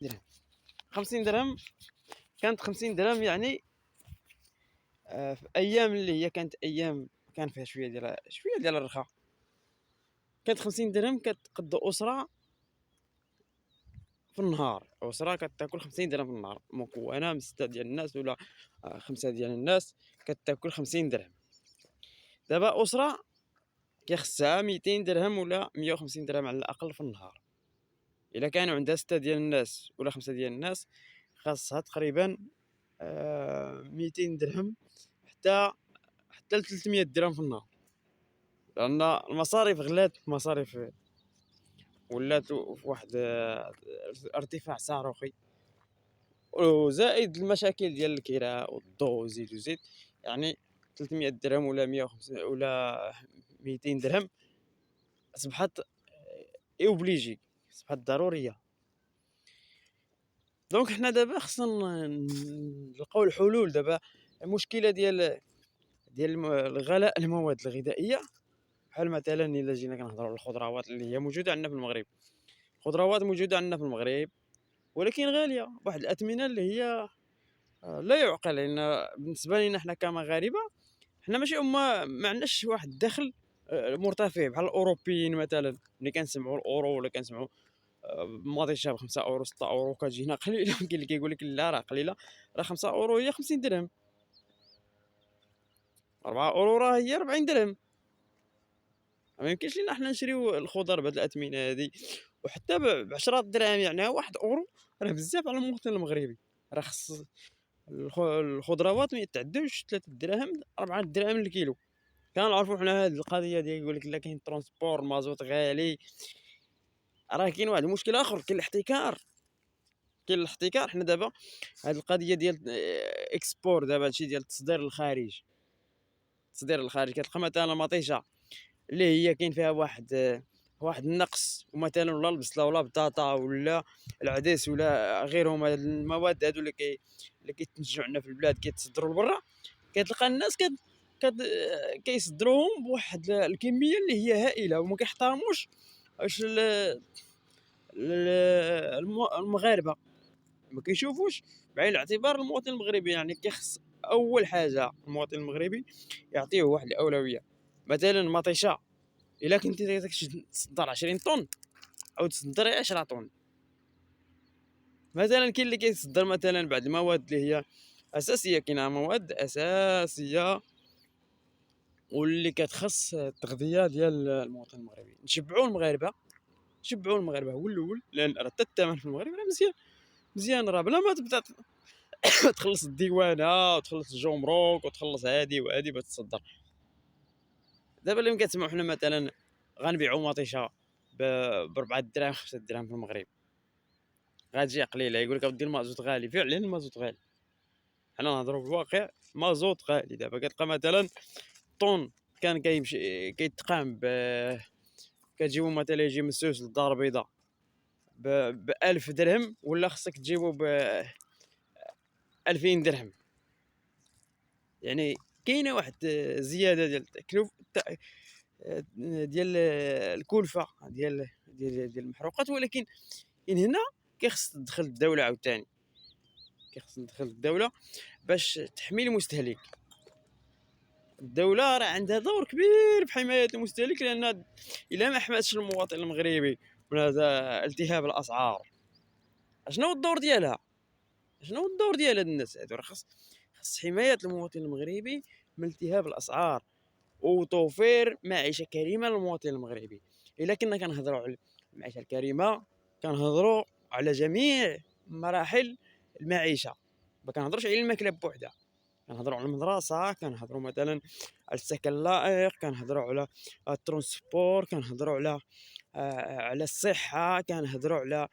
درهم. 50 درهم كانت 50 درهم يعني في ايام اللي هي كانت ايام كان فيها شويه ديال الرخاء، كانت 50 درهم كتقضى اسره في النهار. اسره كتاكل 50 درهم في النهار مكونه من 6 ديال الناس ولا 5 ديال الناس كتاكل 50 درهم. دابا اسره كيخصها 200 درهم ولا 150 درهم على الاقل في النهار. الا كانوا عندها 6 ديال الناس ولا 5 ديال الناس خاصها تقريبا 200 درهم حتى ل 300 درهم في النهار، لان المصاريف غلات. المصاريف ولات في واحد ارتفاع صاروخي، وزائد المشاكل ديال الكراء والضوء وزيد يعني 300 درهم ولا 150 ولا 200 درهم اصبحت اوبليجي، اصبحت ضروريه. دونك حنا دابا خصنا نلقاو الحلول. دابا المشكله ديال الغلاء المواد الغذائيه، بحال مثلا الا جينا كنهضروا على الخضروات اللي هي موجوده عندنا في المغرب. الخضروات موجوده عندنا في المغرب ولكن غاليه بواحد الاثمنه اللي هي لا يعقل. لان بالنسبه لنا حنا كمغاربه، حنا ماشي ما عندناش واحد الدخل مرتفع بحال الاوروبيين. مثلا ملي كنسمعوا الاورو ولا كنسمعوا ماطيشه ب 5 اورو 6 اورو كتجينا قليله كاين اللي كيقول لك لا راه قليله، راه 5 اورو هي 50 درهم، 4 اورو راه هي 40 درهم. ما يمكنش لينا حنا نشريو الخضر بهاد الاثمنه هادي. وحتى ب 10 دراهم يعني 1 اورو راه بزاف على المواطن المغربي. راه خص الخضروات ما يتعدوش 3 دراهم 4 دراهم الكيلو. كنعرفوا حنا هاد القضيه ديال يقول لك لا كاين ترونسبور المازوت غالي. راه كاين واحد المشكل اخر، كاين الاحتكار. حنا دابا هاد القضيه ديال اكسبور، دابا هادشي ديال التصدير للخارج. التصدير للخارج كتلقى مثلا مطيشه اللي هي كاين فيها واحد النقص، ومثلا ولا البصله ولا البطاطا ولا العدس ولا غيرهم. هاد المواد هادو اللي كيتنتجوا عندنا في البلاد كيتصدروا لبرا. كتلقى الناس كت... كيصدروهم بواحد الكميه اللي هي هائله، وما كيحترموش واش المغاربه. ما كيشوفوش بعين الاعتبار المواطن المغربي. يعني كيخص اول حاجه المواطن المغربي يعطيه واحد الاولويه. مثلا مطيشه الا كنتي تصدر 20 طن او تصدر 10 طن. مثلا كاين اللي كيصدر مثلا بعض المواد اللي هي اساسيه، كاينه مواد اساسيه واللي كتخص التغذيه ديال المواطن المغربي. نشبعوا المغاربه هو الاول، لان راه حتى الثمن في المغرب راه مزيان راه بلا ما تبدا تخلص الديوانه وتخلص الجمرك وتخلص هادي وهادي باش تصدر. دابا اللي كنسمعوا حنا مثلا غنبيعوا مطيشه ب 4 دراهم 5 دراهم في المغرب، غتجي قليله. يقول لك اودي المازوت غالي، فعلا المازوت غالي. حنا نهضروا بالواقع، مازوت غالي. دابا كتلقى مثلا طون كان كيمشي كيتقام كتجيبو مثلا يجي من السوس للدار البيضاء ب 1000 درهم، ولا خصك تجيبو ب 2000 درهم. يعني كاينه واحد زياده ديال التكلف ديال الكلفه ديال المحروقات. ولكن هنا كيخص تدخل الدوله عاوتاني، كيخص تدخل الدوله باش تحمي المستهلك. الدوله راه عندها دور كبير في حمايه المستهلك، لان الا ما حماتش المواطن المغربي من هذا التهاب الاسعار، شنو هو الدور ديالها؟ شنو هو الدور ديال هاد الناس هادو؟ راه خص حمايه المواطن المغربي من التهاب الاسعار وتوفير معيشه كريمه للمواطن المغربي. الا كنا كنهضروا على المعيشه الكريمه كنهضروا على جميع مراحل المعيشه، ما كنهضروش على الماكله بوحدها. كنهضروا على المدرسه، كنهضروا مثلا على السكن اللائق، كنهضروا على الترونسبور، كنهضروا على الصحه، كنهضروا على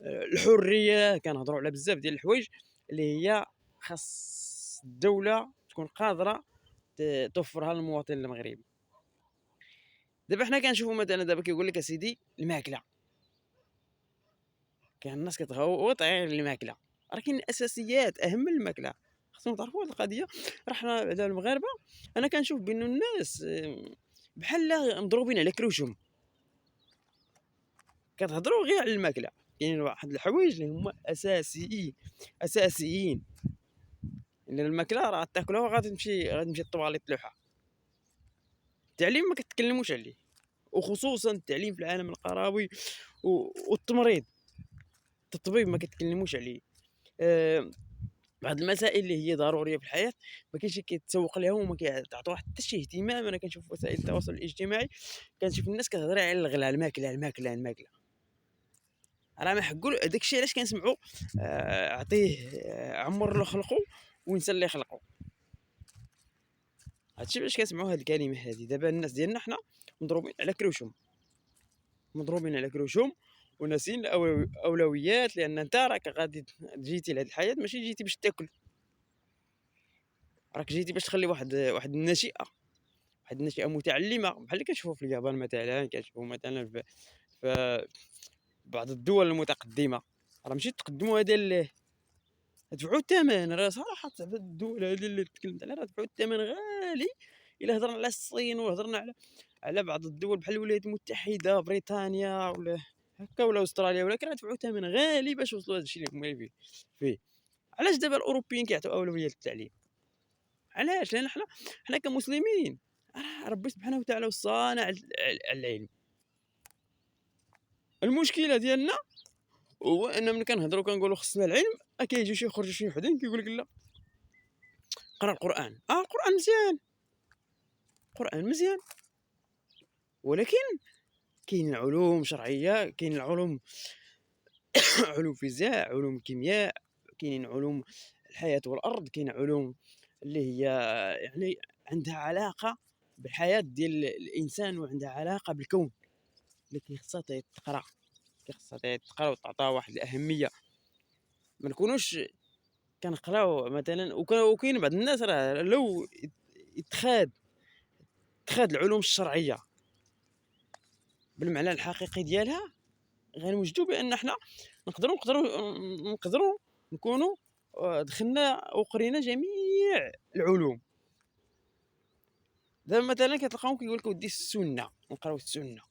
الحريه، كنهضروا على بزاف ديال الحوايج اللي هي خاص الدوله تكون قادره توفرها للمواطن المغربي. دابا حنا كنشوفوا مثلا دابا كيقول لك اسيدي الماكله، كاين الناس كتغوط غير الماكله. راه كاين الاساسيات اهم من الماكله، خصنا تعرفوا هذه القضيه. راه حنا بعدا المغاربه انا كنشوف بان الناس بحال مضروبين على كروشهم، كتهضروا غير على الماكله. كاينين واحد الحوايج اللي هما اساسيين. لان الماكله راه تاكلها غادي تمشي طواليط لوحه. التعليم ما كتكلموش عليه، وخصوصا التعليم في العالم القروي والتمريض. التطبيب ما كتكلموش عليه. آه، بعض المسائل اللي هي ضروريه في الحياه ما كاينش اللي كيتسوق لها وما كيعطوها حتى شي اهتمام. انا كنشوف وسائل التواصل الاجتماعي، كنشوف الناس كتهضر على الغلا، الماكله. راه ما حقول داك الشيء علاش كنسمعوا عطيه عمر له خلقه وينسى اللي خلقه. هادشي باش كنسمعوا هاد الكلمه هادي. دابا الناس ديالنا حنا مضروبين على كروشهم وناسين الاولويات. لان انت راك غادي جيتي لهاد الحياه، ماشي جيتي باش تاكل، راك جيتي باش تخلي واحد الناشئه متعلمه، بحال اللي كنشوفوا في اليابان مثلا، كنشوفوا مثلا في بعض الدول المتقدمه. راه ماشي تقدموا هذا دفعوا الثمن. راه صراحه الدول هذه اللي تكلمت عليها راه دفعوا الثمن غالي. الا هضرنا على الصين وهضرنا على بعض الدول بحال الولايات المتحده، بريطانيا، ولا هكا، ولا استراليا، ولكن راه دفعوا ثمن غالي باش وصلوا هذا الشيء اللي هما فيه. علاش دابا الاوروبيين كيعطيو اولويه للتعليم؟ علاش؟ لان حنا كمسلمين ربي سبحانه وتعالى وصانا على العلم. المشكله ديالنا هو ان ملي كنهضروا كنقولوا خصنا العلم، كيجيو يخرجوا شي وحدين كيقول لك لا، قرا القران. القران مزيان، القران مزيان، ولكن كاين علوم شرعيه، كاين العلوم علوم فيزياء، علوم كيمياء، كاينين علوم الحياه والارض، كاين علوم اللي هي يعني عندها علاقه بالحياه ديال الانسان وعندها علاقه بالكون، اللي كيخصها تقرا، وتعطيها واحد الاهميه. ما نكونوش كنقراو مثلا. وكاين بعض الناس راه لو اتخاد العلوم الشرعيه بالمعنى الحقيقي ديالها، غنوجدوا بان حنا نقدروا نكونوا دخلنا وقرينا جميع العلوم. دابا مثلا كتلقاهم كيقول لك ودي السنه، نقراو السنه.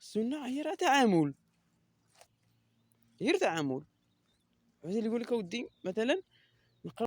السنه هي راه تعامل، غير تعامل. اللي يقول لك ودي مثلا نقرا